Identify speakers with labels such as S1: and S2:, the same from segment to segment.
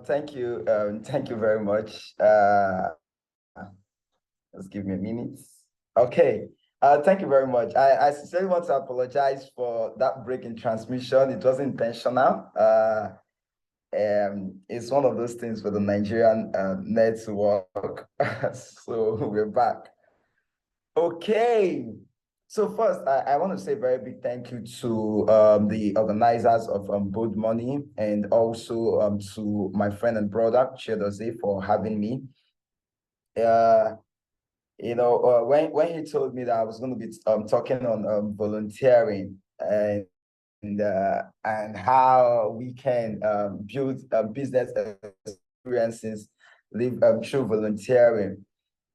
S1: Thank you very much. Just give me a minute. Okay. Thank you very much. I sincerely want to apologize for that break in transmission. It wasn't intentional. It's one of those things for the Nigerian network. So we're back. Okay. So first, I want to say a very big thank you to the organizers of Bold Money, and also to my friend and brother Chidozie for having me. When he told me that I was going to be talking on volunteering and how we can build business experiences live through volunteering.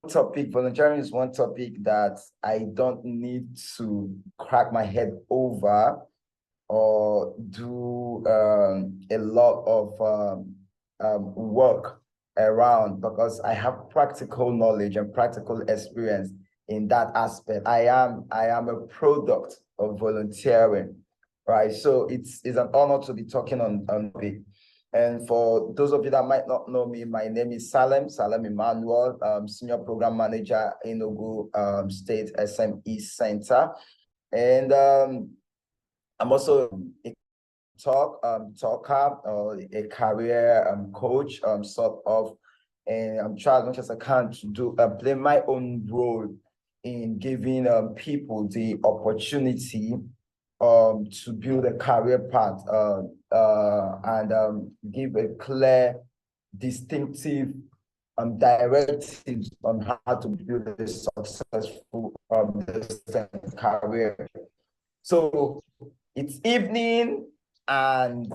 S1: Volunteering is one topic that I don't need to crack my head over or do a lot of work around, because I have practical knowledge and practical experience in that aspect. I am a product of volunteering, right? So it's an honor to be talking on it. And for those of you that might not know me, my name is Salem Emmanuel, Senior Program Manager in Enugu State SME Center. And I'm also a talker or a career coach, sort of, and I'm trying as much as I can to do play my own role in giving people the opportunity to build a career path and give a clear, distinctive directives on how to build a successful career. So it's evening, and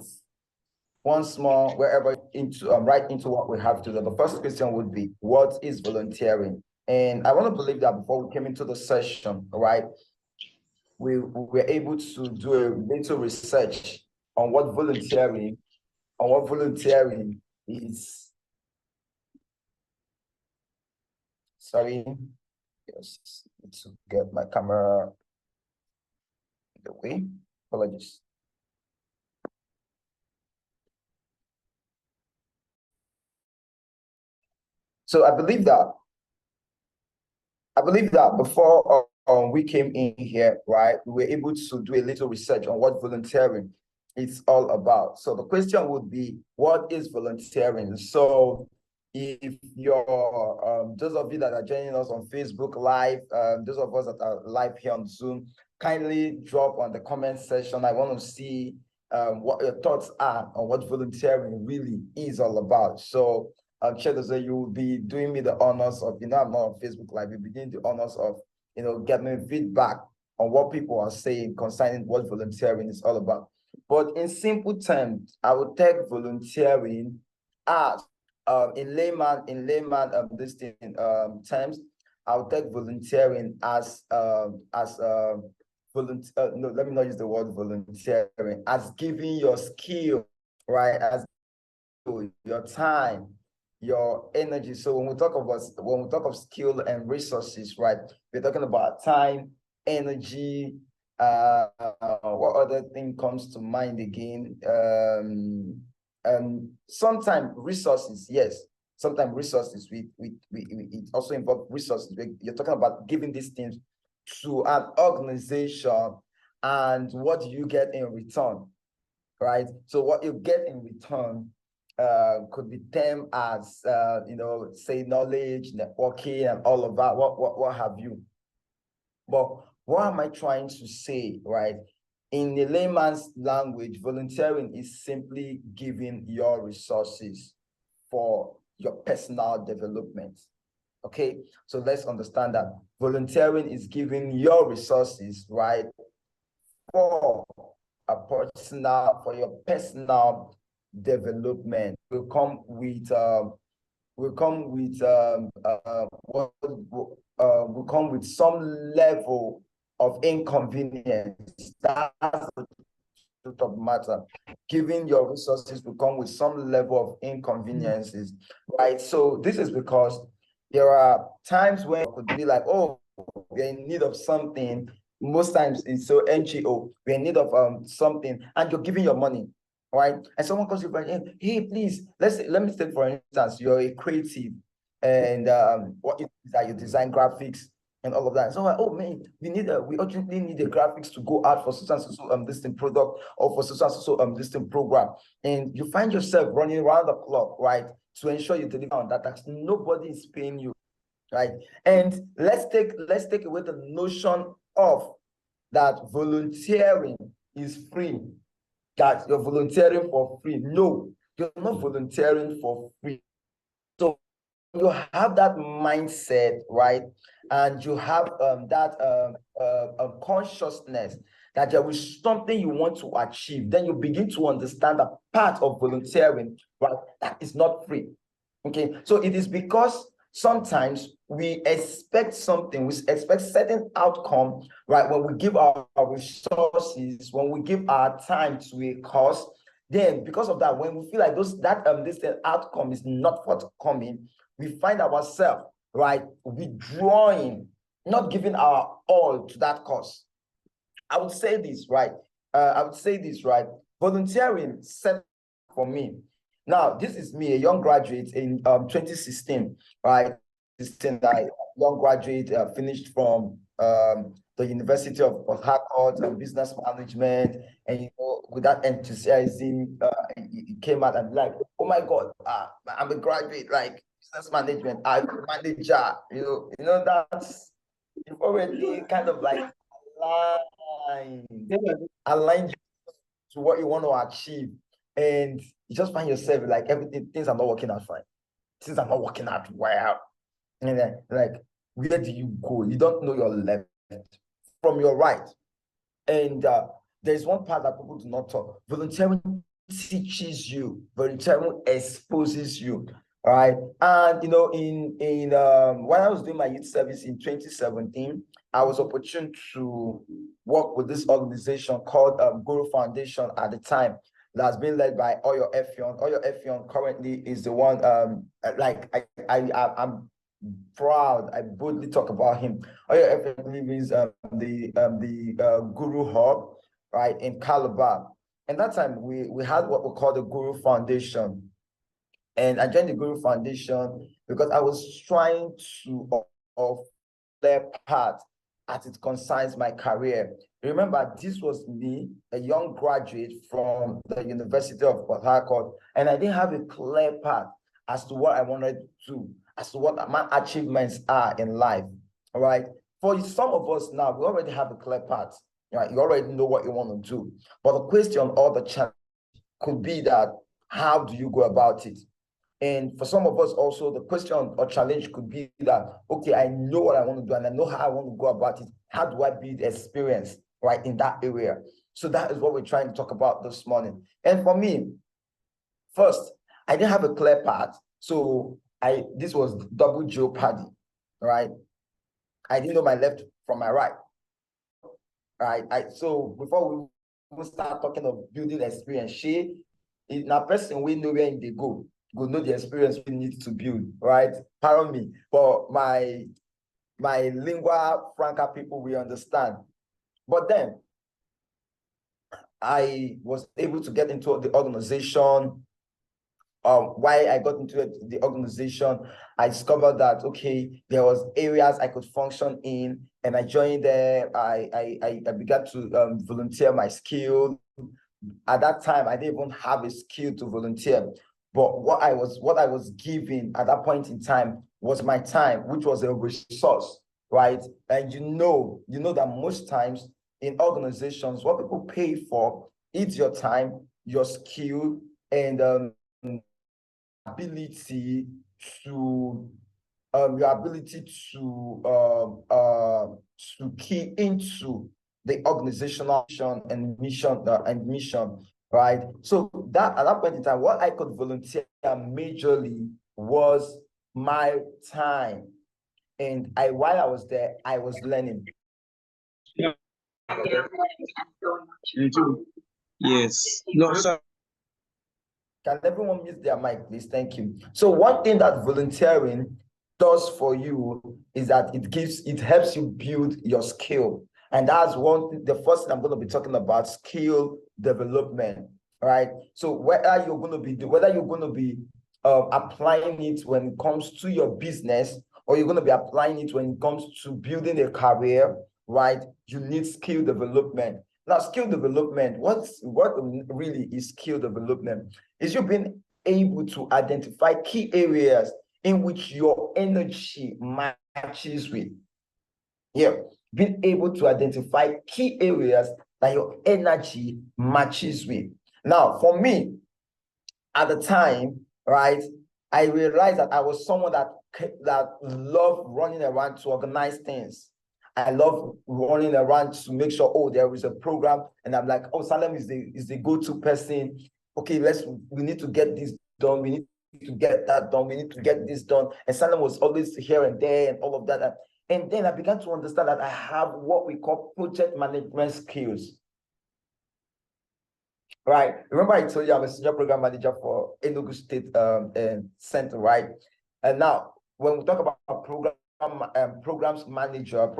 S1: once more, wherever into right into what we have to do. The first question would be, what is volunteering? And I want to believe that before we came into the session, right, we were able to do a little research on what volunteering is. Sorry, just need to get my camera in the way. Apologies. So I believe that before we came in here, right, we were able to do a little research on what volunteering is all about. So the question would be, what is volunteering? So if you're those of you that are joining us on Facebook Live, those of us that are live here on Zoom, kindly drop on the comment section. I want to see what your thoughts are on what volunteering really is all about. So Chidozie, you will be doing me the honors of, I'm not on Facebook Live, you'll be doing the honors of, getting feedback on what people are saying concerning what volunteering is all about. But in simple terms, I would take volunteering as, in layman terms, I would take volunteering as no, let me not use the word volunteering, as giving your skill, right, as your time, your energy. So when we talk of skill and resources, right, we're talking about time, energy. What other thing comes to mind again? Sometimes resources, yes. Sometimes resources. It also involves resources. You're talking about giving these things to an organization, and what do you get in return, right? So what you get in return could be termed as say knowledge, networking, and all of that. What have you? But what am I trying to say, right? In the layman's language, volunteering is simply giving your resources for your personal development. Okay, so let's understand that volunteering is giving your resources, right, for your personal development. Will come with some level of inconvenience. That's the truth of the matter. Giving your resources will come with some level of inconveniences, right? So this is because there are times when it could be like, oh, we're in need of something. Most times it's so NGO, we're in need of something, and you're giving your money, right? And someone comes to you and hey, please, let me take for instance, you're a creative, and what it is that you design graphics and all of that. So like, oh man, we urgently need the graphics to go out for such and so this thing product, or for such and so this thing program, and you find yourself running around the clock, right, to ensure you deliver on that task. Nobody is paying you, right? And let's take away the notion of that volunteering is free, that you're volunteering for free. No, you're not volunteering for free. So you have that mindset, right? And you have that consciousness that there is something you want to achieve. Then you begin to understand that part of volunteering, right, that is not free. Okay, so it is because sometimes we expect something, we expect certain outcome, right? When we give our resources, when we give our time to a cause, then because of that, when we feel like this outcome is not forthcoming, we find ourselves, right, withdrawing, not giving our all to that cause. I would say this, right? Volunteering set for me. Now, this is me, a young graduate in 2016, right? Young graduate, finished from the University of Port Harcourt and business management, and with that enthusiasm, it came out and like, oh my God, I'm a graduate, like business management, I'm a manager, that's you've already kind of like aligned to what you want to achieve, and you just find yourself like things are not working out fine, things are not working out well, and then like, where do you go? You don't know your left from your right. And there's one part that people do not talk. Volunteering teaches you, volunteering exposes you. All right. And when I was doing my youth service in 2017, I was opportune to work with this organization called Guru Foundation at the time, that's been led by Oyo Effion. Oyo Effion currently is the one, I'm proud, I boldly talk about him. Oyo Effion is the Guru Hub, right, in Calabar. And that time we had what we call the Guru Foundation. And I joined the Guru Foundation because I was trying to their path as it concerns my career. Remember, this was me, a young graduate from the University of Port Harcourt, and I didn't have a clear path as to what I wanted to do, as to what my achievements are in life. All right. For some of us now, we already have a clear path. Right? You already know what you want to do. But the question or the challenge could be that, how do you go about it? And for some of us also, the question or challenge could be that, okay, I know what I want to do and I know how I want to go about it. How do I build experience, right, in that area? So that is what we're trying to talk about this morning. And for me, first, I didn't have a clear path. So this was double jeopardy, right? I didn't know my left from my right. Right. So before we start talking of building experience, she is a person we know where they go know the experience we need to build, right? Pardon me, but my lingua franca people, we understand. But then I was able to get into the organization. Why I got into the organization, I discovered that, okay, there was areas I could function in, and I joined there. I began to volunteer my skill. At that time, I didn't even have a skill to volunteer. But what I was given at that point in time was my time, which was a resource, right? And you know that most times in organizations, what people pay for is your time, your skill, and ability to your ability to key into the organizational mission, right? So that at that point in time, what I could volunteer majorly was my time, and while I was there, I was learning.
S2: Yes. No, sir.
S1: Can everyone mute their mic, please? Thank you. So one thing that volunteering does for you is that it helps you build your skill. And that's one thing, the first thing I'm going to be talking about, skill development. right? So whether you're going to be applying it when it comes to your business, or you're going to be applying it when it comes to building a career, right? You need skill development. Now, skill development, what really is skill development? Is you being able to identify key areas in which your energy matches with. Yeah, being able to identify key areas that your energy matches with. Now, for me, at the time, right, I realized that I was someone that loved running around to organize things. I love running around to make sure, oh, there is a program, and I'm like, oh, Salem is the go-to person. Okay, we need to get this done. We need to get that done. We need to get this done. And Salem was always here and there and all of that. And then I began to understand that I have what we call project management skills. Right. Remember I told you I'm a senior program manager for Enugu State Center, right? And now when we talk about programs manager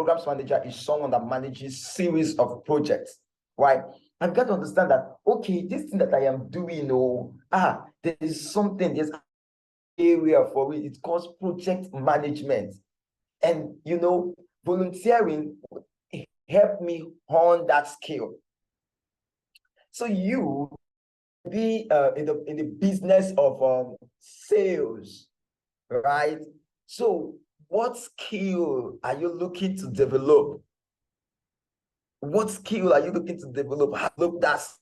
S1: is someone that manages series of projects, right? I've got to understand that, okay, this thing that I am doing, there's an area for it. It's called project management. And volunteering helped me hone that skill. So you be in the business of sales, right? So what skill are you looking to develop? What skill are you looking to develop? Look, that's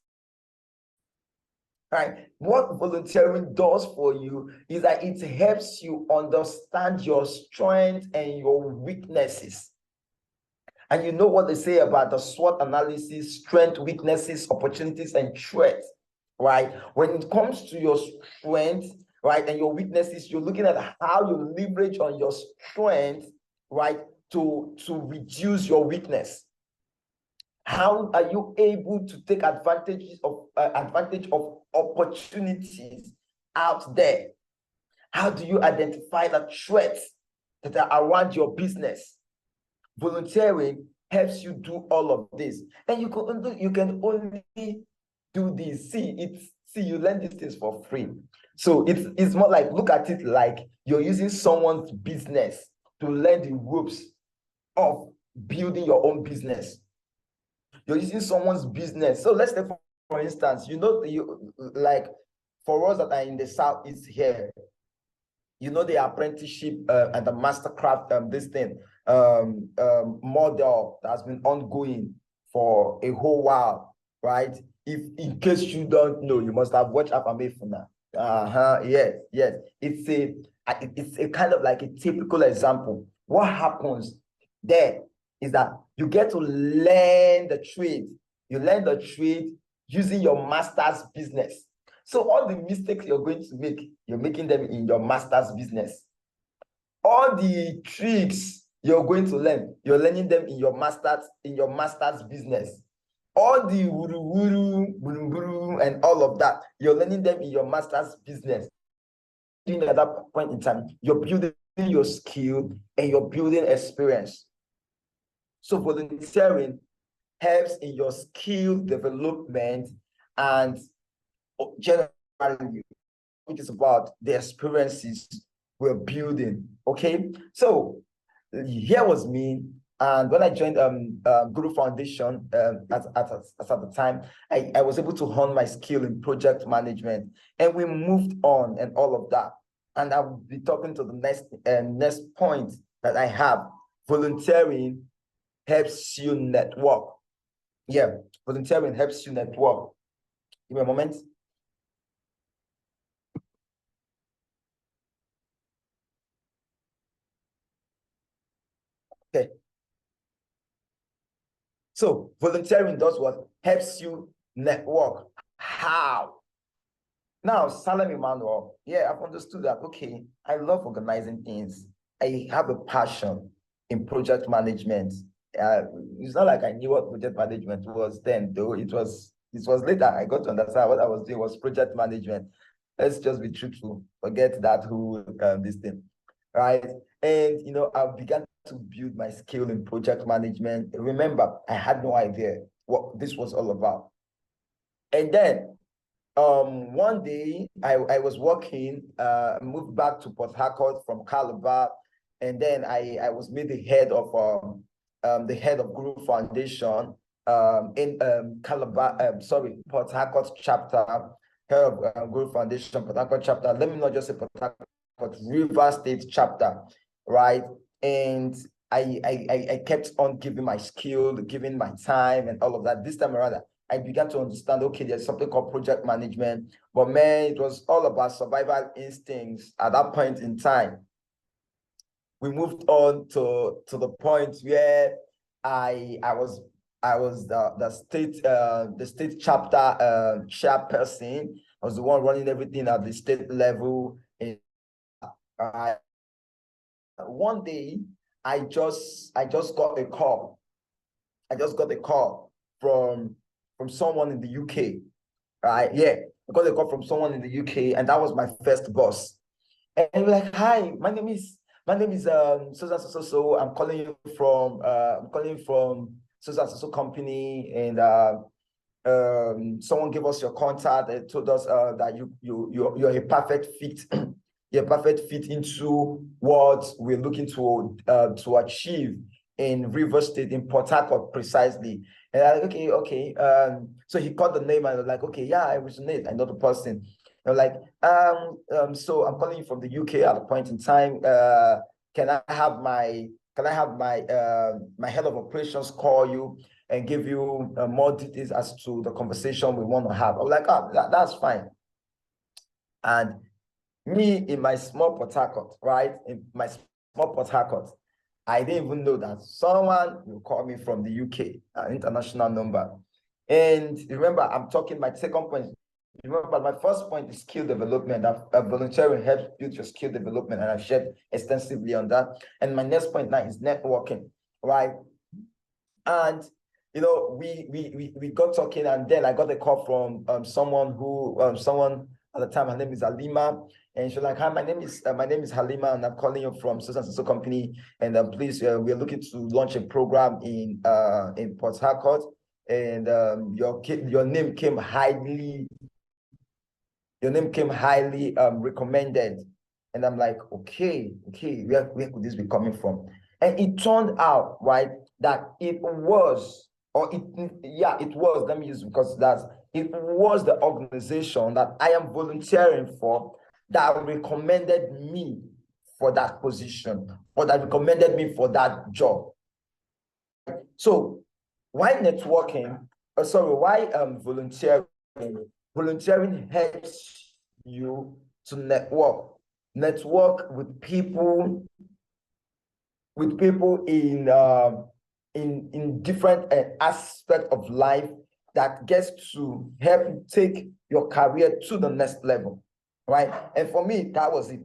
S1: right. What volunteering does for you is that it helps you understand your strengths and your weaknesses. And you know what they say about the SWOT analysis: strength, weaknesses, opportunities, and threats, right? When it comes to your strength, right, and your weaknesses, you're looking at how you leverage on your strength, right, to reduce your weakness. How are you able to take advantage of opportunities out there? How do you identify the threats that are around your business? Volunteering helps you do all of this, and you can only do this. See, you learn these things for free. So it's more like, look at it like you're using someone's business to learn the ropes of building your own business. You're using someone's business. So let's say, for instance, like for us that are in the Southeast here, the apprenticeship and the mastercraft this thing model that's been ongoing for a whole while, right? If in case you don't know, you must have watched Afamefuna. Yes. It's a kind of like a typical example. What happens there is that you get to learn the trade. You learn the trade using your master's business. So all the mistakes you're going to make, you're making them in your master's business. All the tricks you're going to learn, you're learning them in your master's business. All the wuru and all of that, you're learning them in your master's business. At that point in time, you're building your skill and you're building experience. So volunteering helps in your skill development and general value, which is about the experiences we're building. Okay, so here was me, and when I joined Guru Foundation at the time, I was able to hone my skill in project management, and we moved on and all of that. And I'll be talking to the next point that I have. Volunteering helps you network. Yeah, volunteering helps you network. Give me a moment. Okay. So volunteering does what? Helps you network. How? Now, Salem Emmanuel, yeah, I've understood that. Okay, I love organizing things. I have a passion in project management. It's not like I knew what project management was then, though. It was later I got to understand what I was doing was project management. Let's just be truthful. Forget that this thing, right? And I began to build my skill in project management. Remember, I had no idea what this was all about. And then one day I was working, moved back to Port Harcourt from Calabar, and then I was made the head of Guru Foundation in Calabar, Port Harcourt chapter, head of Guru Foundation, Port Harcourt chapter. Let me not just say Port Harcourt, River State chapter, right? And I kept on giving my skill, giving my time and all of that. This time around, I began to understand, okay, there's something called project management, but man, it was all about survival instincts at that point in time. We moved on to the point where I was the state chapter chairperson. I was the one running everything at the state level. And one day I just got a call. I just got a call from someone in the UK. Right? Yeah, I got a call from someone in the UK, and that was my first boss. And we're like, hi, my name is so. I'm calling you from so company, and someone gave us your contact and told us that you're a perfect fit. You're a perfect fit into what we're looking to achieve in River State, in Port Harcourt precisely. And I'm like, okay. So he called the name, and I was like, okay, yeah, I resonate. I know the person. And like, so I'm calling you from the UK at a point in time. Can I have my my head of operations call you and give you more details as to the conversation we want to have? I was like, oh, that's fine. And me in my small Port Harcourt, right? In my small Port Harcourt, I didn't even know that someone will call me from the UK, an international number. And remember, I'm talking my second point. Remember, my first point is skill development. Volunteering helps build your skill development, and I've shared extensively on that. And my next point now is networking, right? And we got talking, and then I got a call from someone at the time. Her name is Halima, and she's like, "Hi, my name is Halima, and I'm calling you from so company. And please, we're looking to launch a program in Port Harcourt, and your name came highly recommended." And I'm like, okay, where could this be coming from? And it turned out, right, that it was, let me use, because it was the organization that I am volunteering for that recommended me for that position, or that recommended me for that job. So why networking? Why volunteering? Volunteering helps you to network with people in different aspects of life that gets to help you take your career to the next level, right? And for me, that was it.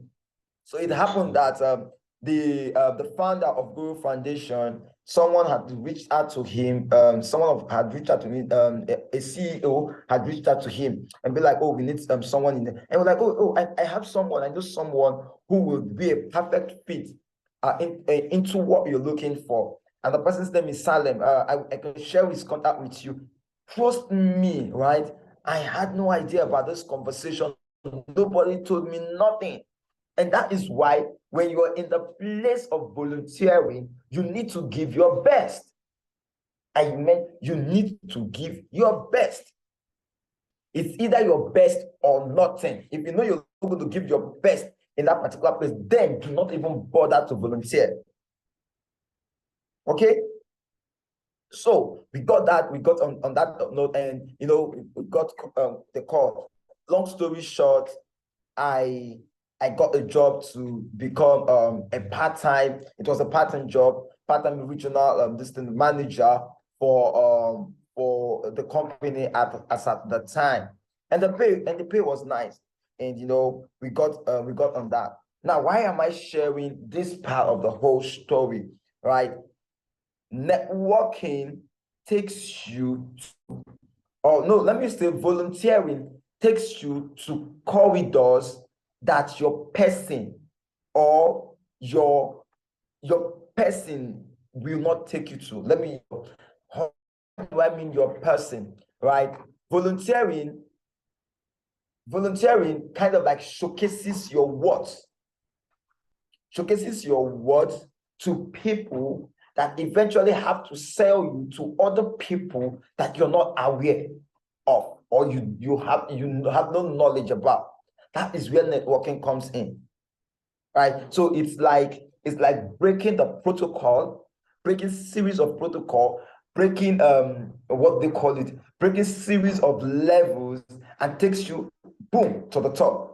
S1: So it happened that the founder of Guru Foundation, someone had reached out to him. Someone had reached out to me. A CEO had reached out to him and be like, "Oh, we need someone in there." And we're like, "Oh, I have someone. I know someone who will be a perfect fit into what you're looking for." And the person's name is Salem. I can share his contact with you. Trust me, right? I had no idea about this conversation. Nobody told me nothing. And that is why when you're in the place of volunteering, you need to give your best. I mean, you need to give your best. It's either your best or nothing. If you know you're going to give your best in that particular place, then do not even bother to volunteer. Okay? So we got on that note, and we got the call. Long story short, I got a job to become a part-time. It was a part-time job, part-time regional district manager for the company as at the time, and the pay was nice, and we got on that. Now, why am I sharing this part of the whole story, right? Networking takes you to, or no, let me say volunteering takes you to corridors that your person or your person will not take you to. How do I mean your person, right? Volunteering volunteering kind of like showcases your worth to people that eventually have to sell you to other people that you're not aware of, or you have no knowledge about. That is where networking comes in, right? So it's like breaking the protocol, breaking series of protocol, breaking what they call it, breaking series of levels, and takes you boom to the top.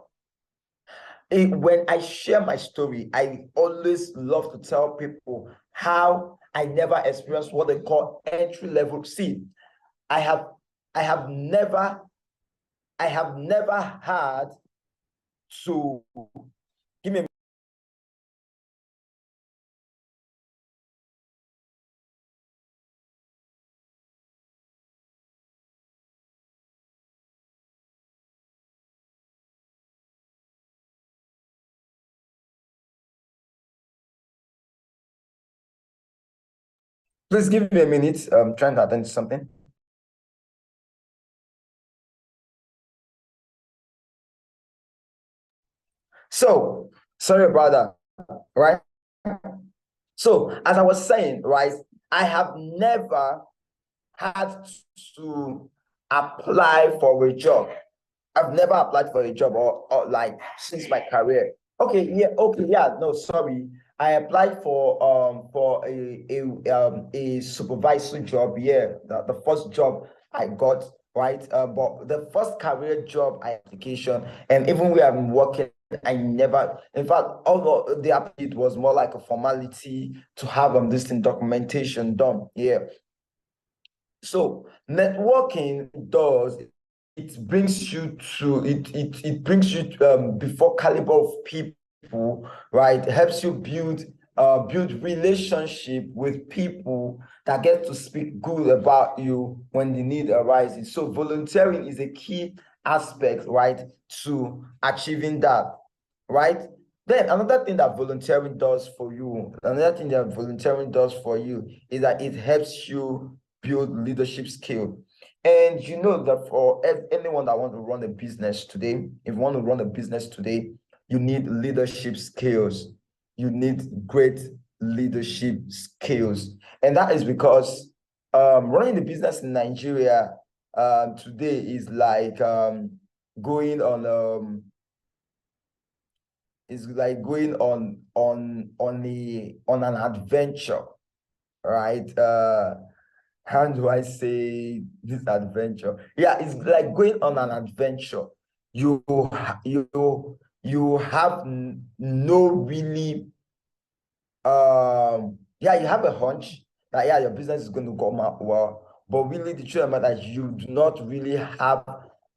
S1: When I share my story, I always love to tell people how I never experienced what they call entry level. See, I have never had to give me. Please give me a minute. I'm trying to attend to something. So sorry about that, right? So as I was saying, right, I have never had to apply for a job. I've never applied for a job or like since my career. Okay, yeah, no, sorry. I applied for a supervisory job. Yeah, the first job I got, right? But the first career job I application, and even where I'm working, I never, in fact, although the it was more like a formality to have this in documentation done. Yeah. So networking does, it brings you to it brings you before caliber of people, right? It helps you build relationship with people that get to speak good about you when the need arises. So volunteering is a key aspect, right, to achieving that, right? Then another thing that volunteering does for you, is that it helps you build leadership skill. And you know that for anyone that want to run a business today, if you want to run a business today, you need leadership skills. You need great leadership skills. And that is because running the business in Nigeria today is like going on is like going on an adventure, right? How do I say this adventure? Yeah, it's like going on an adventure. You you have no really yeah, you have a hunch that yeah, your business is going to come out well, but really the truth about that you do not really have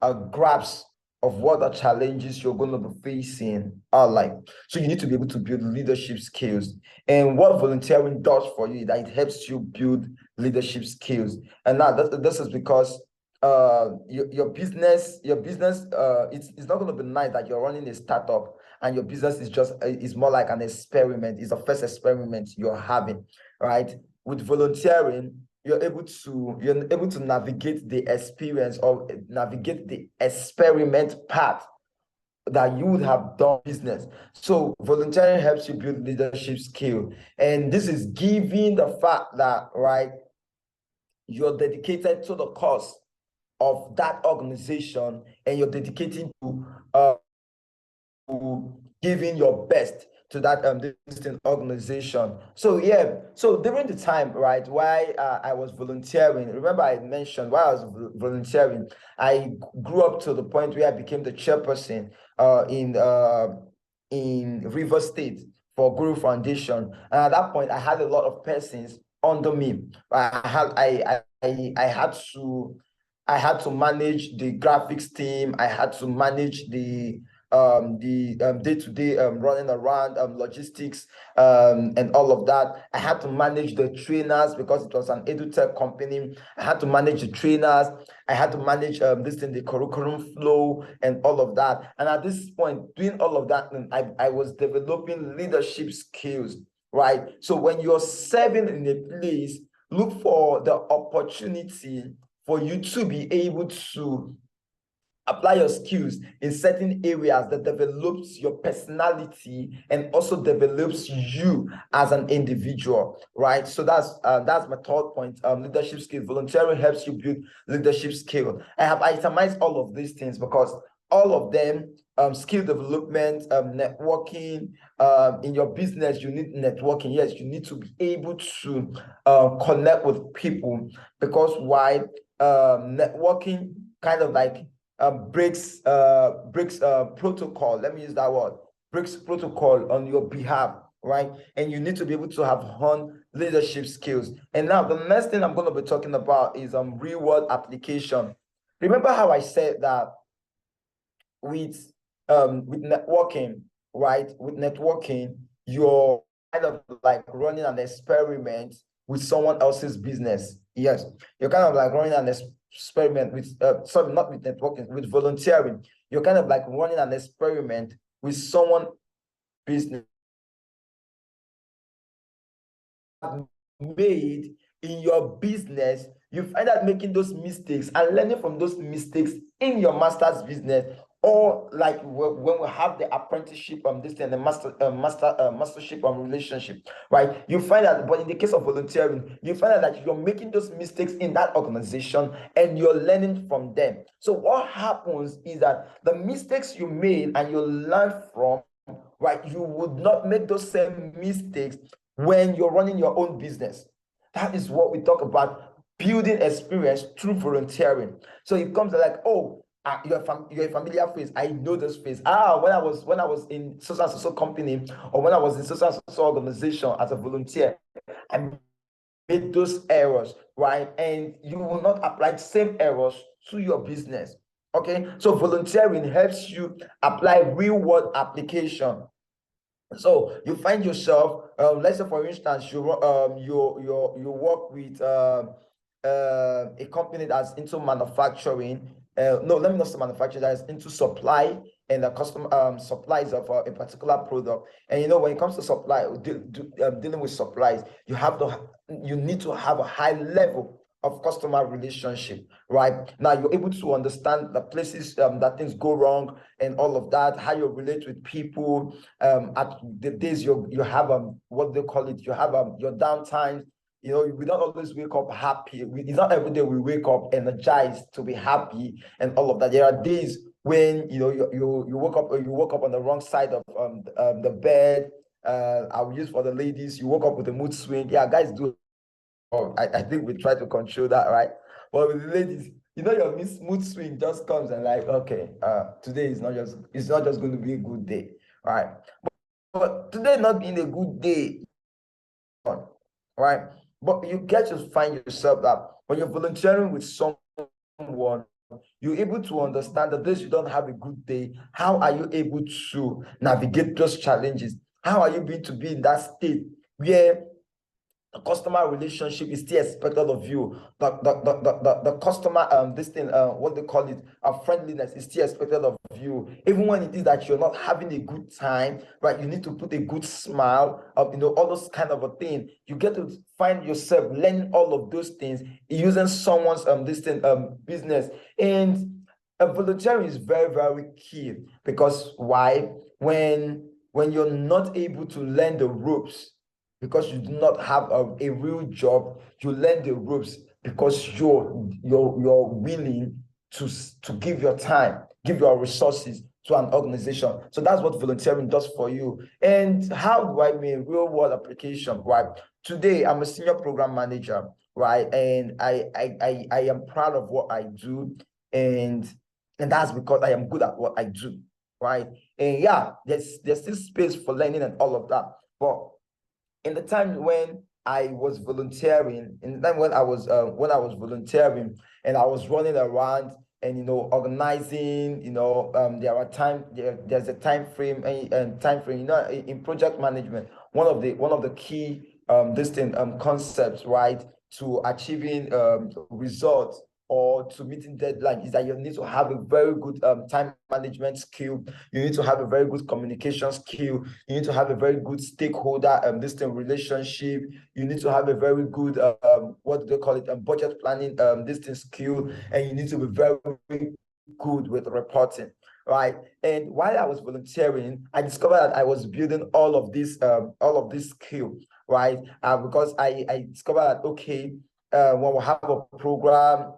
S1: a grasp of what the challenges you're going to be facing are like. So you need to be able to build leadership skills. And what volunteering does for you is that it helps you build leadership skills. And now this is because your business it's not going to be nice that you're running a startup and your business is more like an experiment. It's the first experiment you're having, right? With volunteering, you're able to navigate the experience or navigate the experiment path that you would have done business. So volunteering helps you build leadership skill. And this is given the fact that, right, you're dedicated to the cause of that organization and you're dedicating to giving your best to that distant organization. So yeah, so during the time, right, why I was volunteering, remember I mentioned while I was volunteering, I grew up to the point where I became the chairperson in River State for Guru Foundation. And at that point, I had a lot of persons under me. I had to manage the graphics team. I had to manage the day-to-day running around logistics and all of that. I had to manage the trainers because it was an edutech company. I had to manage the trainers. I had to manage the curriculum flow and all of that. And at this point, doing all of that, I was developing leadership skills, right? So when you're serving in a place, look for the opportunity for you to be able to apply your skills in certain areas that develops your personality and also develops you as an individual, right? So that's my third point. Leadership skill. Volunteering helps you build leadership skill. I have itemized all of these things because all of them, skill development, networking, in your business, you need networking. Yes, you need to be able to connect with people, because why? Networking kind of like breaks protocol. Let me use that word. Breaks protocol on your behalf, right? And you need to be able to have leadership skills. And now the next thing I'm going to be talking about is real world application. Remember how I said that with networking, right? With networking, you're kind of like running an experiment with someone else's business. Yes, you're kind of like running an experiment with sorry, not with networking, with volunteering. You're kind of like running an experiment with someone business made in your business. You find out making those mistakes and learning from those mistakes in your master's business, or like when we have the apprenticeship on this thing, the mastership on relationship, right? You find out, but in the case of volunteering, you find out that you're making those mistakes in that organization and you're learning from them. So what happens is that the mistakes you made and you learn from, right, you would not make those same mistakes when you're running your own business. That is what we talk about, building experience through volunteering. So it comes like, oh, you're a familiar face. I know this face. When I was in so and so company, or when I was in so and so organization as a volunteer, I made those errors, right? And you will not apply the same errors to your business. Okay, so volunteering helps you apply real world application. So you find yourself, let's say for instance, you work with a company that's into manufacturing. No, let me not say manufacturing, that is into supply and the customer supplies of a particular product. And when it comes to supply, dealing with supplies, you need to have a high level of customer relationship, right? Now you're able to understand the places that things go wrong and all of that, how you relate with people. At the days you have what they call it, you have your downtime. We don't always wake up happy. It's not every day we wake up energized to be happy and all of that. There are days when you woke up on the wrong side of the bed. I will use for the ladies, you woke up with a mood swing. Yeah, guys do. Oh, I think we try to control that, right? But with the ladies, your mood swing just comes and like, okay, today is not just going to be a good day, right? But today not being a good day, right? But you get to find yourself that when you're volunteering with someone, you're able to understand that this you don't have a good day. How are you able to navigate those challenges? How are you going to be in that state where the customer relationship is still expected of you? The customer this thing what they call it, friendliness is still expected of you, even when it is that you're not having a good time, right? You need to put a good smile, all those kind of a thing. You get to find yourself learning all of those things using someone's this thing business. And volunteering is very, very key, because why? When you're not able to learn the ropes because you do not have a real job, you learn the ropes because you're willing to give your time, give your resources to an organization. So that's what volunteering does for you. And how do I mean real world application, right? Today I'm a senior program manager, right? And I am proud of what I do, and that's because I am good at what I do, right? And yeah, there's still space for learning and all of that, but in the time when I was volunteering, in the time when I was volunteering and I was running around and organizing, there's a time frame and time frame. In project management, one of the key concepts, right, to achieving results or to meeting deadline is that you need to have a very good time management skill. You need to have a very good communication skill. You need to have a very good stakeholder relationship. You need to have a very good what do they call it, budget planning skill, and you need to be very good with reporting, right? And while I was volunteering, I discovered that I was building all of this skill, right? Because I discovered that, okay, when we have a program,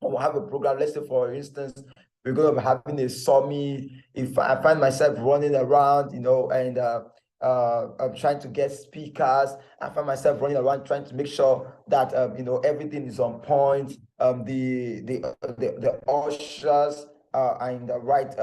S1: let's say for instance, we're going to be having a summit. If I find myself running around, and I'm trying to get speakers, I find myself running around trying to make sure that everything is on point. The ushers are in the right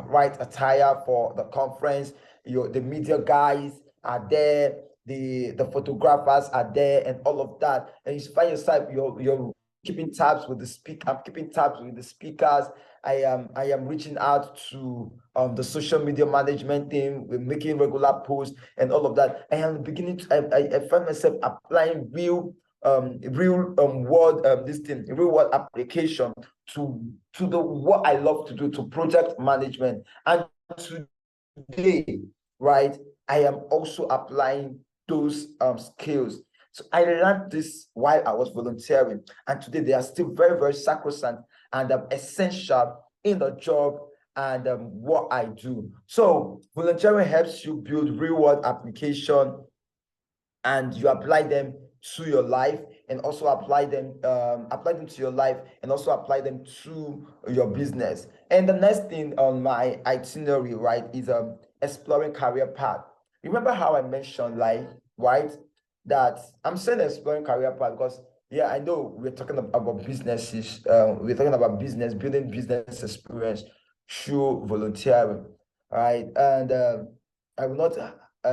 S1: right attire for the conference. The media guys are there, the photographers are there, and all of that. And you find yourself you're keeping tabs with the speaker. I'm keeping tabs with the speakers. I am reaching out to the social media management team. We're making regular posts and all of that. I am beginning to I find myself applying real world real world application to the what I love to do, to project management. And today, right, I am also applying those skills. So I learned this while I was volunteering, and today they are still very, very sacrosanct and essential in the job and what I do. So volunteering helps you build real world application, and you apply them to your life, and also apply them to your life, and also apply them to your business. And the next thing on my itinerary, right, is exploring career path. Remember how I mentioned, like, right, that I'm saying exploring career path because, yeah, I know we're talking about businesses. We're talking about building business experience through volunteering, right? And I will not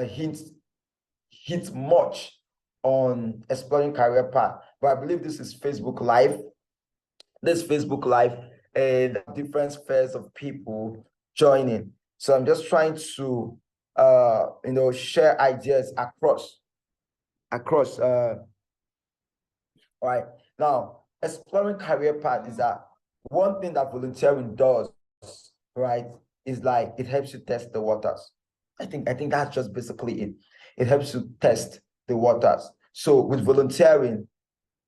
S1: hit much on exploring career path, but I believe this is Facebook Live. This Facebook Live, and different spheres of people joining. So I'm just trying to share ideas across right now. Exploring career path is that one thing that volunteering does, right, is like it helps you test the waters. I think that's just basically it. It helps you test the waters. So with volunteering,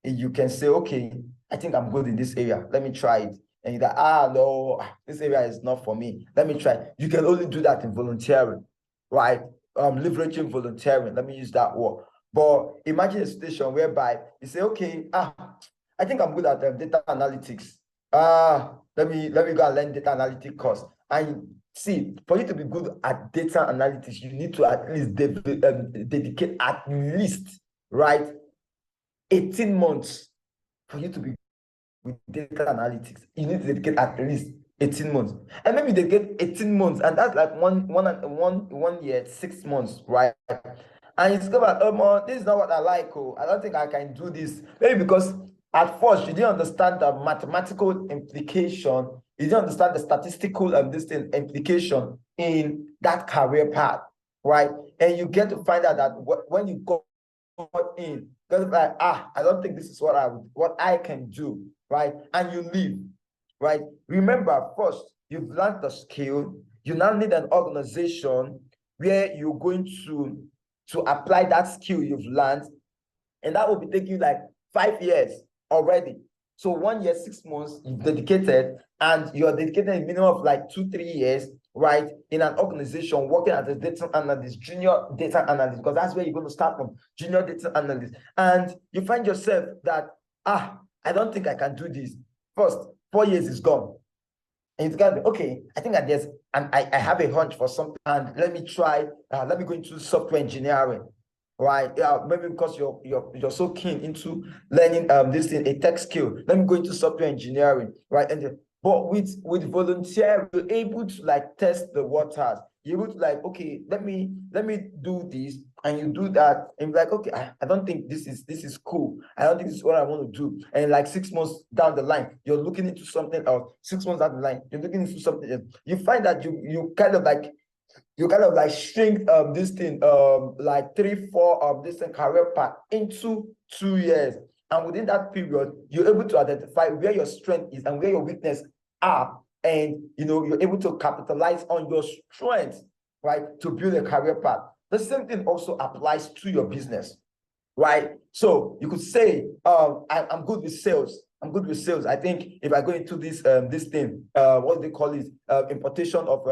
S1: you can say, okay, I think I'm good in this area. Let me try it. And you're like, no, this area is not for me. Let me try. You can only do that in volunteering, right? Leveraging volunteering. Let me use that word. But imagine a situation whereby you say, okay, I think I'm good at data analytics. Let me go and learn data analytics course. And see, for you to be good at data analytics, you need to at least dedicate at least, right, 18 months for you to be with data analytics. You need to dedicate at least 18 months. And maybe they get 18 months, and that's like one year, 6 months, right? And you discover, oh, this is not what I like. Oh, I don't think I can do this. Maybe because at first you didn't understand the mathematical implication, you didn't understand the statistical and this thing implication in that career path, right? And you get to find out that when you go in, because like, I don't think this is what I can do, right? And you leave, right? Remember, first, you've learned the skill. You now need an organization where you're going to apply that skill you've learned, and that will be taking you like 5 years already. So 1 year, 6 months you've dedicated, and you're dedicated a minimum of like 2-3 years, right, in an organization working as a data analyst, junior data analyst, because that's where you're going to start from, junior data analyst. And you find yourself that, I don't think I can do this. First, 4 years is gone. And it's got to be, okay, I think that I have a hunch for something, and let me try, let me go into software engineering, right? Yeah, maybe because you're so keen into learning this thing, a tech skill. Let me go into software engineering, right? But with volunteer, you're able to like test the waters. You're able to like, okay, let me do this, and you do that, and you're like, okay, I don't think this is cool. I don't think this is what I want to do. And like 6 months down the line, you're looking into something else. 6 months down the line, you're looking into something else. You find that you kind of like shrink this thing like 3-4 of this career path into 2 years, and within that period you're able to identify where your strength is and where your weakness are, and you're able to capitalize on your strength, right, to build a career path. The same thing also applies to your business, right? So you could say, I'm good with sales. I'm good with sales. I think if I go into this this thing, what do they call it? Importation of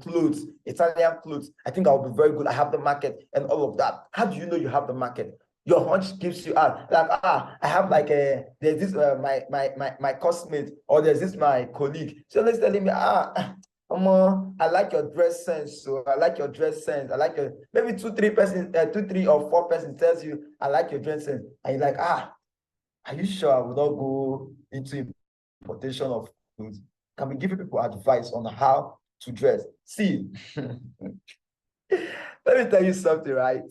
S1: clothes, Italian clothes. I think I'll be very good. I have the market and all of that. How do you know you have the market? Your hunch gives you out. Like, I have like there's this my classmate, or there's this my colleague. So let's telling me, I like your dress sense. So I like your dress sense. I like your maybe 2, 3 or 4 person tells you I like your dress sense. And you're like, are you sure I will not go into importation of clothes? Can we give people advice on how to dress? See, let me tell you something, right?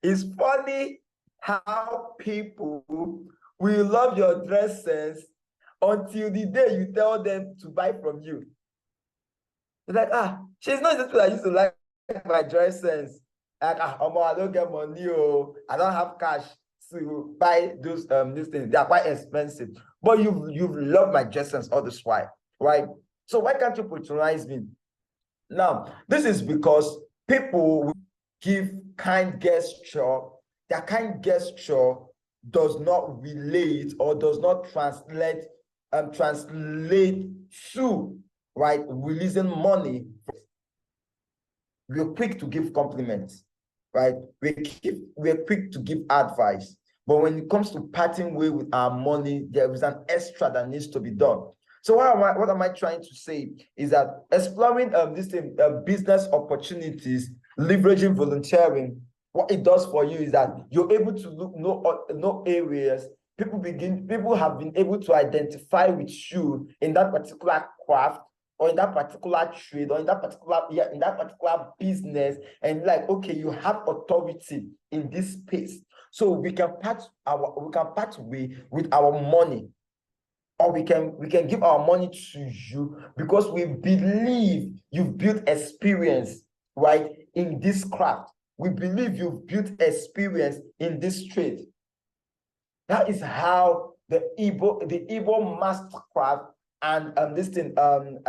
S1: It's funny how people will love your dress sense until the day you tell them to buy from you. They're like, she's not just I used to like my dress sense. Like, I don't get money, I don't have cash to buy these things. They are quite expensive. But you've loved my dress sense all this while, right? So why can't you patronize me? Now, this is because people give kind gesture. Their kind gesture does not relate or does not translate to, right, releasing money. We're quick to give compliments, right? We're quick to give advice. But when it comes to parting way with our money, there is an extra that needs to be done. So what am I trying to say is that exploring this thing, business opportunities, leveraging volunteering, what it does for you is that you're able to know areas. People have been able to identify with you in that particular craft, or in that particular trade, or in that particular business, and like, okay, you have authority in this space. So we can part way with our money, or we can give our money to you because we believe you've built experience, right, in this craft. We believe you've built experience in this trade. That is how the Igbo mastercraft and this thing the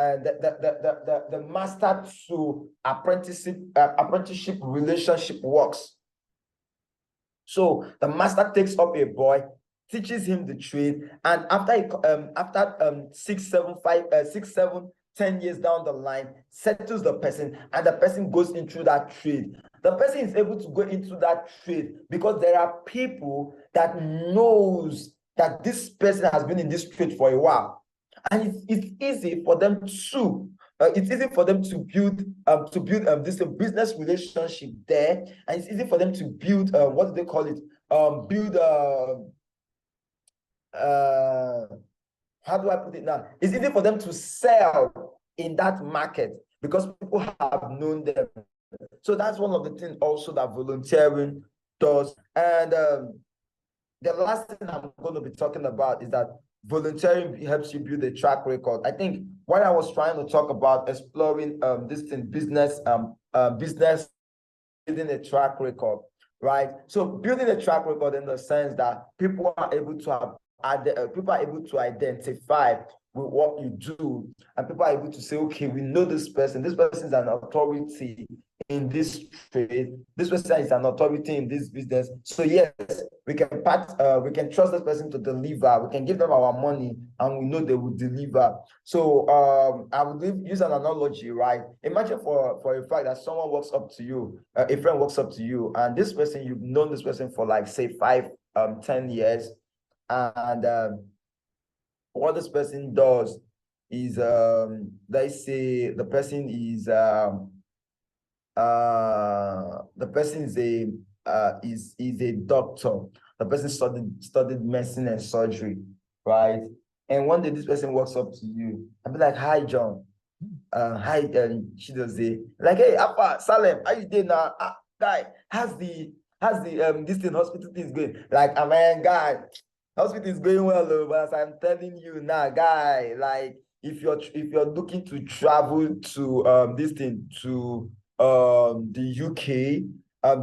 S1: master to apprenticeship relationship works. So the master takes up a boy, teaches him the trade, and after 6, 7, 10 years down the line, settles the person, and the person goes into that trade. The person is able to go into that trade because there are people that knows that this person has been in this trade for a while, and it's easy for them to build this business relationship there, and it's easy for them to build what do they call it? How do I put it now? It's easy for them to sell in that market because people have known them. So that's one of the things also that volunteering does. And the last thing I'm going to be talking about is that volunteering helps you build a track record. I think what I was trying to talk about exploring this thing, business building a track record, right? So building a track record in the sense that people are able to identify with what you do, and people are able to say, okay, we know this person is an authority in this trade, this person is an authority in this business. So yes, we can trust this person to deliver. We can give them our money and we know they will deliver. So I would use an analogy, right? Imagine for a fact that someone walks up to you, a friend walks up to you, and this person, you've known this person for like say 5-10 years, and what this person does is let's say the person is a doctor. The person studied medicine and surgery, right? And one day this person walks up to you and be like, "Hi, John. Hi." She does say, like, "Hey, Apa, Salem, how you doing now? Guy, how's the this thing hospital thing is going?" Like, man, guy, hospital is going well, though, but as I'm telling you now, guy, like, if you're looking to travel to this thing to the UK,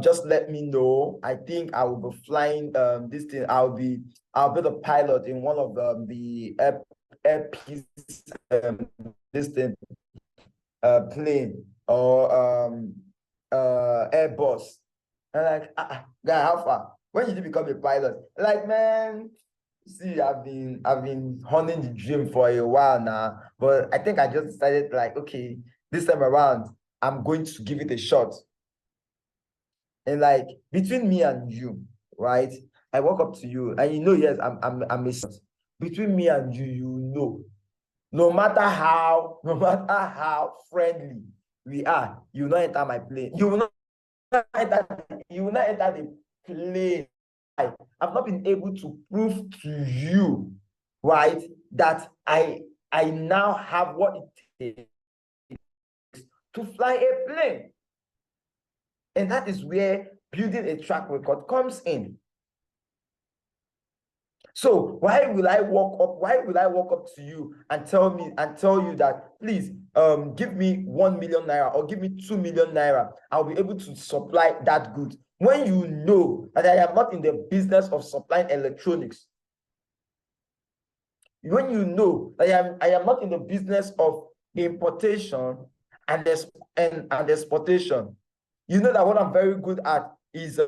S1: just let me know. I think I will be flying this thing. I'll be the pilot in one of the air peace this thing plane or Airbus. And like, guy, how far? When did you become a pilot? Like, man, See, I've been hunting the dream for a while now, but I think I just decided like, okay, this time around, I'm going to give it a shot. And like between me and you, right? I walk up to you and you know, yes, I'm a between me and you know, no matter how friendly we are, you will not enter my plane. You will not enter, you will not enter the plane. I've not been able to prove to you, right, that I now have what it takes to fly a plane. And that is where building a track record comes in. So why will I walk up? Why will I walk up to you and tell you that please give me 1 million naira or give me 2 million naira? I'll be able to supply that good. When you know that I am not in the business of supplying electronics, when you know that I am not in the business of importation and exportation, you know that what I'm very good at is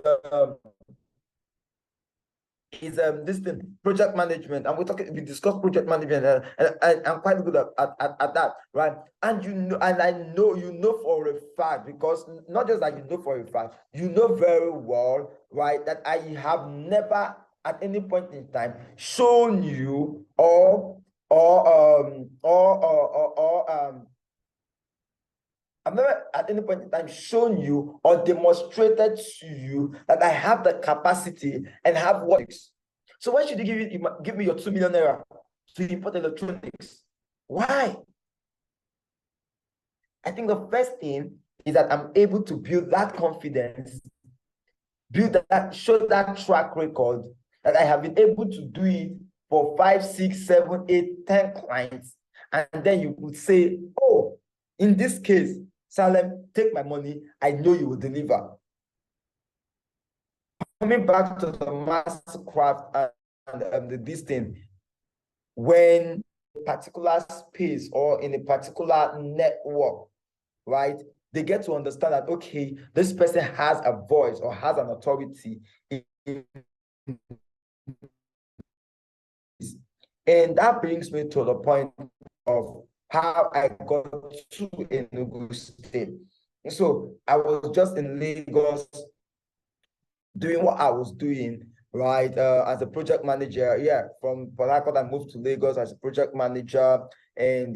S1: this thing, project management, and we discuss project management, and I'm quite good at that, right? And you know, and I know you know for a fact, because not just that you know for a fact, you know very well, right, that I have never at any point in time shown you I've never at any point in time shown you or demonstrated to you that I have the capacity and have what it takes. So why should you give me your 2 million naira to import electronics? Why? I think the first thing is that I'm able to build that confidence, show that track record that I have been able to do it for 5, 6, 7, 8, 10 clients. And then you would say, oh, in this case, Salem, take my money. I know you will deliver. Coming back to the mastercraft and this thing, when a particular space or in a particular network, right, they get to understand that, okay, this person has a voice or has an authority. And that brings me to the point of how I got to Enugu State. So I was just in Lagos doing what I was doing, right? As a project manager, from Port Harcourt, I moved to Lagos as a project manager, and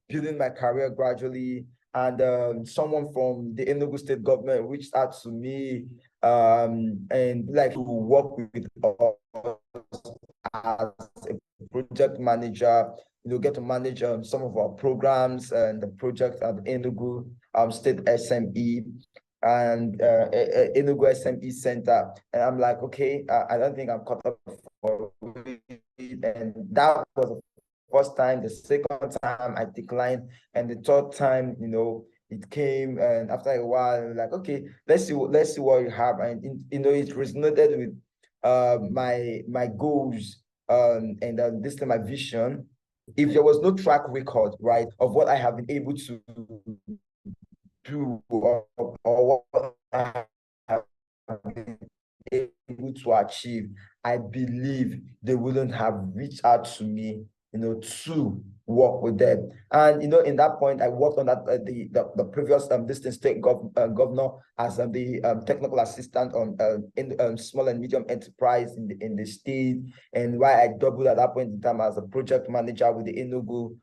S1: building my career gradually. And someone from the Enugu State government reached out to me, and like to work with us as a project manager, get to manage some of our programs and the project at Enugu State SME and Enugu SME Center. And I'm like, okay, I don't think I'm cut up for it. And that was the first time. The second time I declined, and the third time, it came. And after a while, like, okay, let's see what you have. And it resonated with my goals, and this is my vision. If there was no track record, right, of what I have been able to do, or what I have been able to achieve, I believe they wouldn't have reached out to me, to work with them. And in that point, I worked on that the previous distant state governor as the technical assistant on in small and medium enterprise in the state, and why I doubled at that point in time as a project manager with the Enugu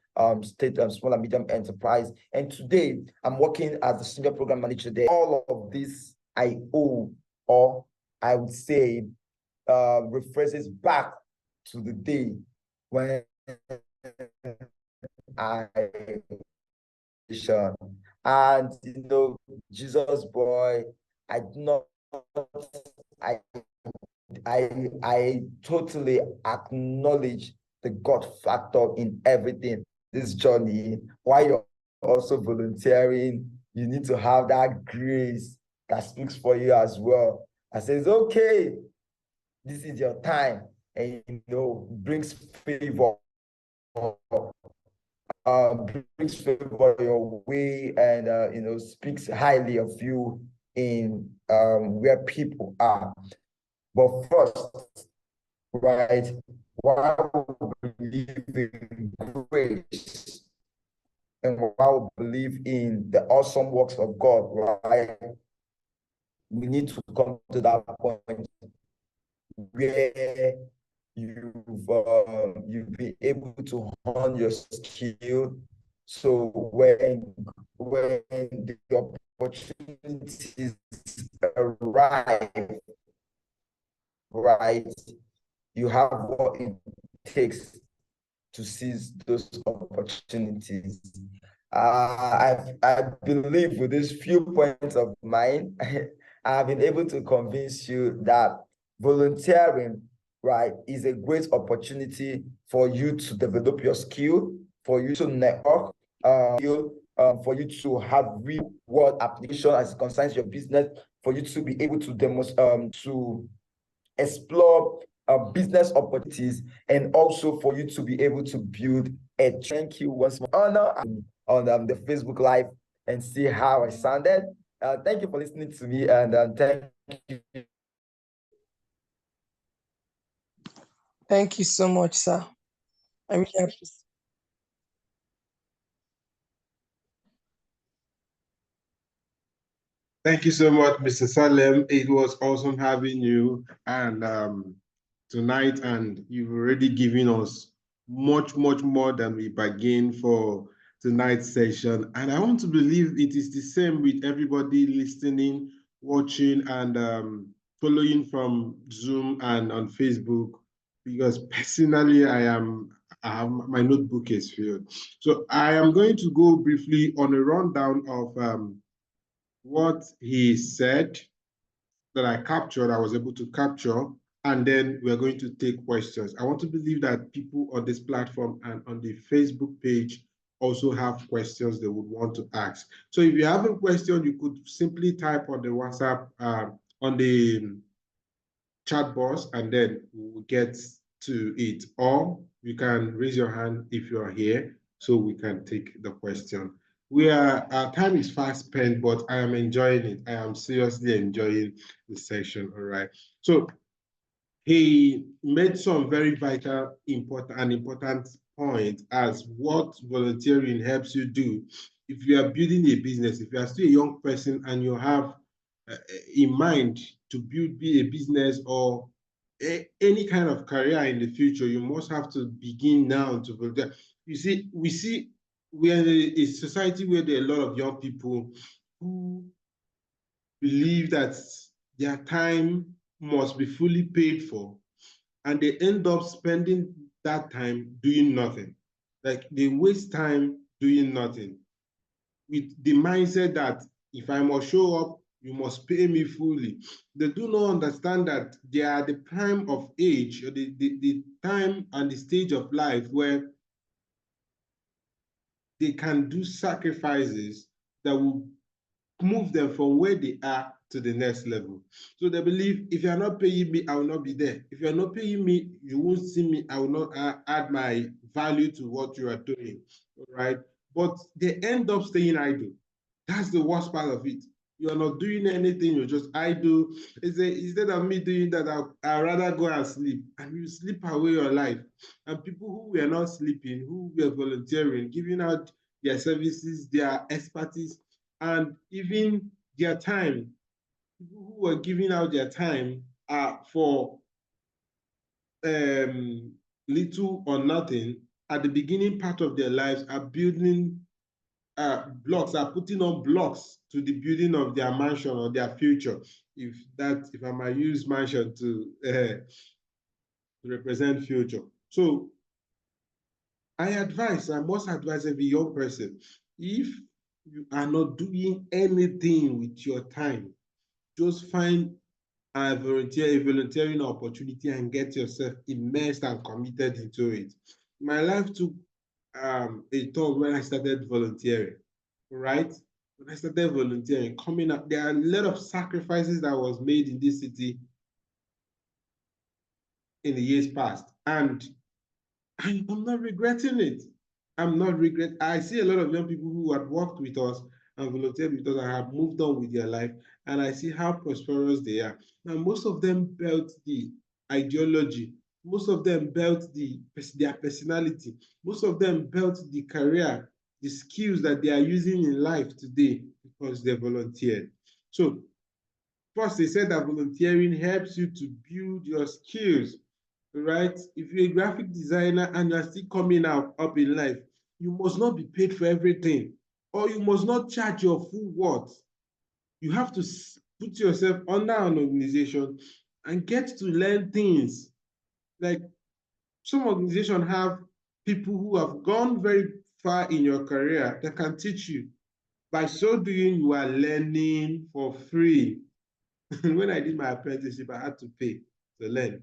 S1: state small and medium enterprise. And today I'm working as the senior program manager there. All of this I owe, or I would say, references back to the day when I and Jesus boy, I do not I I totally acknowledge the God factor in everything. This journey, while you're also volunteering, you need to have that grace that speaks for you as well. I says, okay, this is your time, and brings favor, brings favor your way, and speaks highly of you in where people are. But first, right, while we believe in grace and while we believe in the awesome works of God, right? We need to come to that point where you've been able to hone your skill. So when the opportunities arrive, right, you have what it takes to seize those opportunities. I believe with these few points of mine, I've been able to convince you that volunteering, right, is a great opportunity for you to develop your skill, for you to network, for you to have real world application as it concerns your business, for you to be able to demonstrate, to explore business opportunities, and also for you to be able to build a thank you once more honor on the Facebook Live and see how I sounded. Thank you for listening to me, and thank you.
S3: Thank you so much, sir. I really appreciate.
S4: Thank you so much, Mr. Salem. It was awesome having you and tonight, and you've already given us much more than we bargained for tonight's session. And I want to believe it is the same with everybody listening, watching, and following from Zoom and on Facebook, because personally, my notebook is filled. So I am going to go briefly on a rundown of what he said that I was able to capture, and then we're going to take questions. I want to believe that people on this platform and on the Facebook page also have questions they would want to ask. So if you have a question, you could simply type on the WhatsApp, on the chat box, and then we'll get to it. Or you can raise your hand if you are here so we can take the question. Our time is fast spent, but I am enjoying it. I am seriously enjoying the session. All right. So he made some very vital, important points as what volunteering helps you do. If you are building a business, if you are still a young person and you have in mind to be a business or any kind of career in the future, you must have to begin now to volunteer. You see, we're in a society where there are a lot of young people who believe that their time must be fully paid for, and they end up spending that time doing nothing. Like they waste time doing nothing with the mindset that if I must show up, you must pay me fully. They do not understand that they are the prime of age, or the time and the stage of life where they can do sacrifices that will move them from where they are to the next level. So they believe if you're not paying me, I will not be there. If you're not paying me, you won't see me. I will not add my value to what you are doing. All right. But they end up staying idle. That's the worst part of it. You're not doing anything, you're just idle. Instead of me doing that, I'd rather go and sleep. And you sleep away your life. And people who were not sleeping, who were volunteering, giving out their services, their expertise, and even their time, people who were giving out their time for little or nothing at the beginning part of their lives are building blocks, are putting on blocks to the building of their mansion or their future. If I might use mansion to represent future. So I must advise every young person, if you are not doing anything with your time, just find a volunteering opportunity and get yourself immersed and committed into it. My life took a turn when I started volunteering, right? When I started volunteering, coming up, there are a lot of sacrifices that was made in this city in the years past, and I'm not regretting it. I'm not regret. I see a lot of young people who had worked with us and volunteered with us and have moved on with their life, and I see how prosperous they are. Now, most of them built the ideology Most of them built their personality. Most of them built the career, the skills that they are using in life today because they volunteered. So first, they said that volunteering helps you to build your skills, right? If you're a graphic designer and you're still coming up in life, you must not be paid for everything, or you must not charge your full worth. You have to put yourself under an organization and get to learn things. Like some organizations have people who have gone very far in your career that can teach you. By so doing, you are learning for free. When I did my apprenticeship, I had to pay to learn.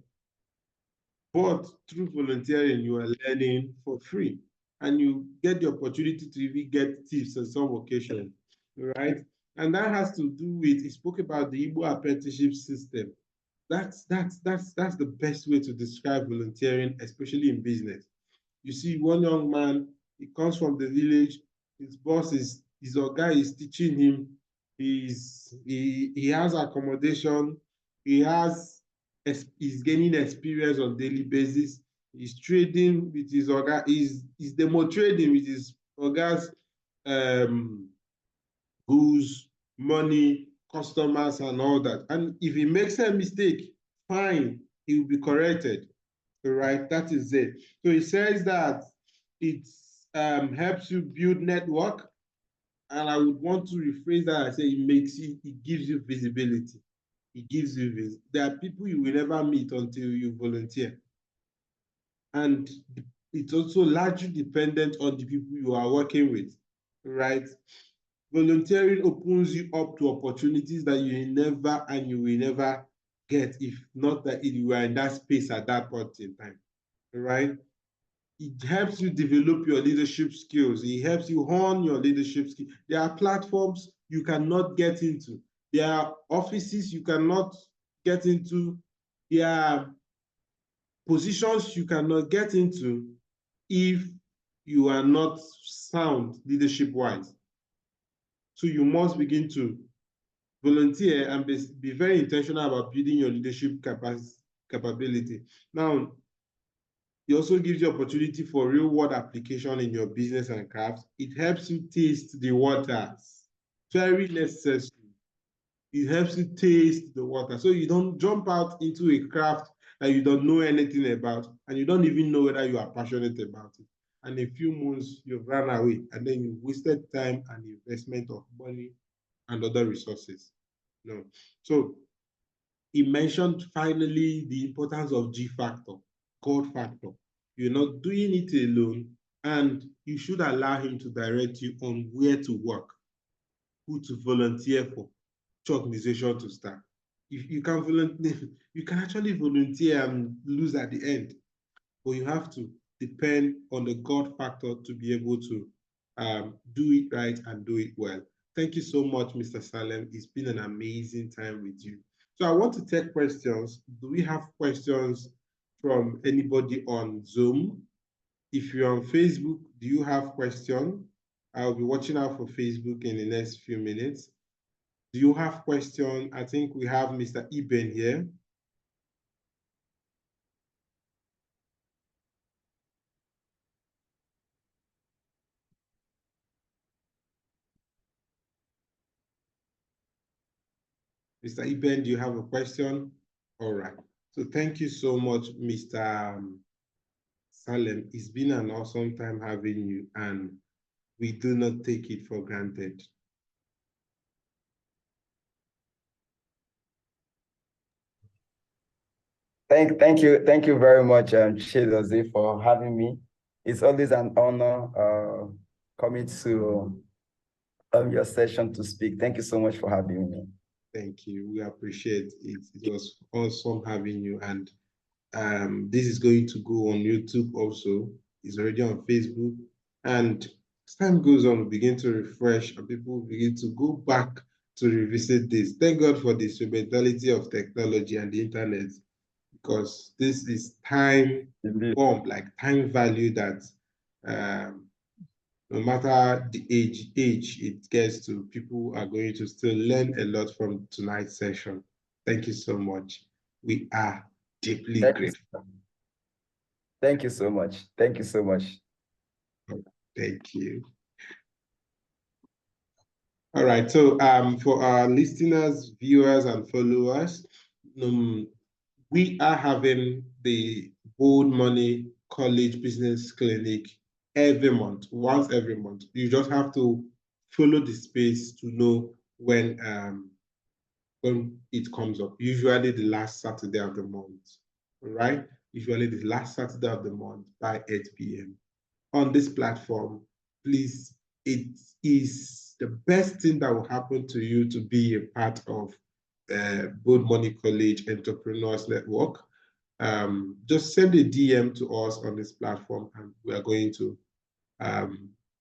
S4: But through volunteering, you are learning for free. And you get the opportunity to even get tips on some occasions, right? And that has to do with, he spoke about the Igbo apprenticeship system. That's the best way to describe volunteering, especially in business. You see one young man, he comes from the village, his boss is, his oga is teaching him, he has accommodation, he's gaining experience on daily basis, he's trading with his oga, he's demo trading with his oga's um, goods, money, customers, and all that. And if he makes a mistake, fine, he will be corrected. Right, that is it. So he says that it helps you build network, and I would want to rephrase that. I say it gives you visibility. It gives you there are people you will never meet until you volunteer, and it's also largely dependent on the people you are working with, right? Volunteering opens you up to opportunities that you will never get if not that you are in that space at that point in time, right? It helps you develop your leadership skills. It helps you hone your leadership skills. There are platforms you cannot get into. There are offices you cannot get into. There are positions you cannot get into if you are not sound leadership-wise. So you must begin to volunteer and be very intentional about building your leadership capability. Now, it also gives you opportunity for real world application in your business and craft. It helps you taste the waters. Very necessary. It helps you taste the water. So you don't jump out into a craft that you don't know anything about, and you don't even know whether you are passionate about it. And in a few months, you've run away, and then you wasted time and investment of money and other resources. No. So he mentioned finally the importance of G factor, God factor. You're not doing it alone, and you should allow him to direct you on where to work, who to volunteer for, which organization to start. If you can volunteer, you can actually volunteer and lose at the end, but you have to depend on the God factor to be able to do it right and do it well. Thank you so much, Mr. Salem. It's been an amazing time with you. So I want to take questions. Do we have questions from anybody on Zoom? If you're on Facebook, do you have questions? I'll be watching out for Facebook in the next few minutes. Do you have questions? I think we have Mr. Eben here. Mr. Eben, do you have a question? All right. So thank you so much, Mr. Salem. It's been an awesome time having you, and we do not take it for granted.
S1: Thank you very much, Chidozie, for having me. It's always an honor coming to your session to speak. Thank you so much for having me.
S4: Thank you. We appreciate it. It was awesome having you. And this is going to go on YouTube also. It's already on Facebook. And as time goes on, we begin to refresh and people begin to go back to revisit this. Thank God for the instrumentality of technology and the internet, because this is time bomb, like time value that no matter the age it gets to, people are going to still learn a lot from tonight's session. Thank you so much. We are deeply grateful.
S1: Thank you so much. Thank you so much.
S4: Thank you. All right, so for our listeners, viewers, and followers, we are having the Bold Money College Business Clinic every month, once every month. You just have to follow the space to know when it comes up. Usually the last Saturday of the month, right? Usually the last Saturday of the month by 8 p.m. On this platform, please, it is the best thing that will happen to you to be a part of Bold Money College Entrepreneurs Network. Just send a DM to us on this platform, and we are going to,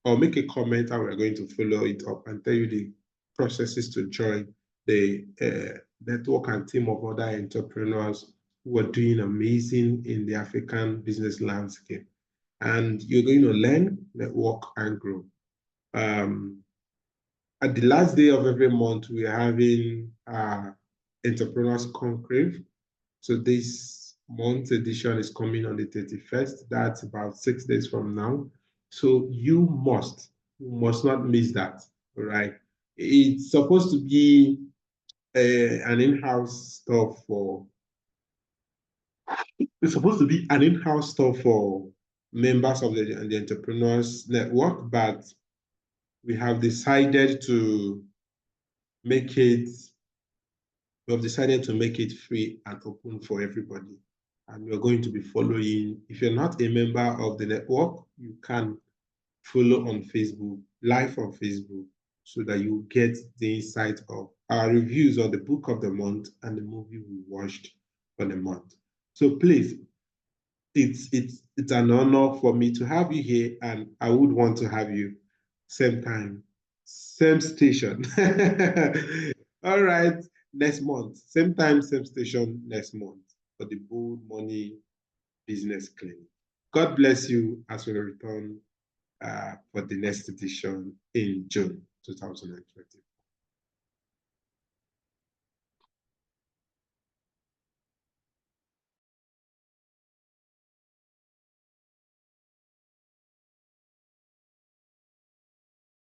S4: or make a comment, and we're going to follow it up and tell you the processes to join the network and team of other entrepreneurs who are doing amazing in the African business landscape. And you're going to learn, network, and grow. At the last day of every month, we're having Entrepreneurs Conclave. So this month's edition is coming on the 31st. That's about 6 days from now. So you must not miss that, all right? It's supposed to be an in-house stuff for, it's supposed to be an in-house stuff for members of the Entrepreneurs Network, but we have decided to make it, free and open for everybody. And we're going to be following. If you're not a member of the network, you can follow on Facebook, live on Facebook, so that you get the insight of our reviews on the book of the month and the movie we watched for the month. So please, it's an honor for me to have you here, and I would want to have you same time, same station. All right, next month, same time, same station next month for the Bold Money Business Clinic. God bless you as we return for the next edition in June 2020.